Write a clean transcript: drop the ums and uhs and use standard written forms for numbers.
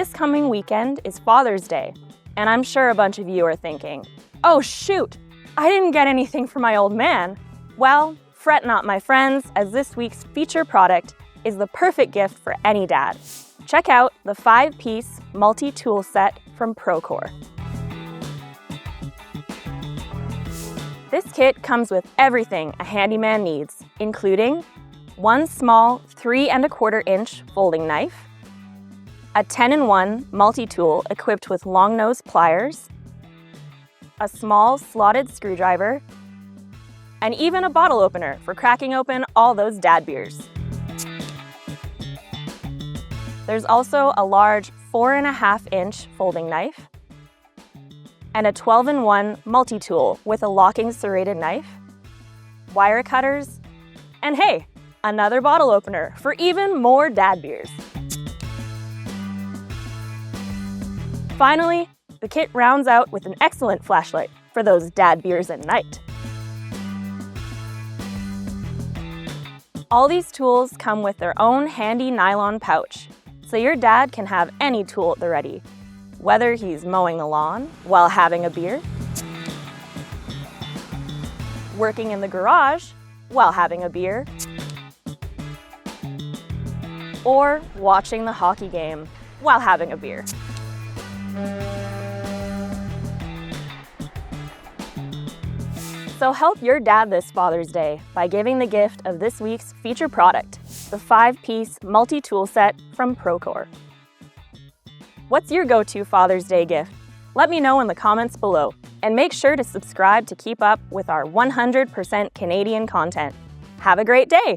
This coming weekend is Father's Day, and I'm sure a bunch of you are thinking, oh shoot, I didn't get anything for my old man. Well, fret not, my friends, as this week's feature product is the perfect gift for any dad. Check out the 5-piece multi-tool set from Procore. This kit comes with everything a handyman needs, including one small 3¼ inch folding knife, a 10-in-1 multi-tool equipped with long-nose pliers, a small slotted screwdriver, and even a bottle opener for cracking open all those dad beers. There's also a large 4½ inch folding knife and a 12-in-1 multi-tool with a locking serrated knife, wire cutters, and hey, another bottle opener for even more dad beers. Finally, the kit rounds out with an excellent flashlight for those dad beers at night. All these tools come with their own handy nylon pouch, so your dad can have any tool at the ready, whether he's mowing the lawn while having a beer, working in the garage while having a beer, or watching the hockey game while having a beer. So help your dad this Father's Day by giving the gift of this week's feature product, the 5-piece multi-tool set from Procore. What's your go-to Father's Day gift? Let me know in the comments below, and make sure to subscribe to keep up with our 100% Canadian content. Have a great day!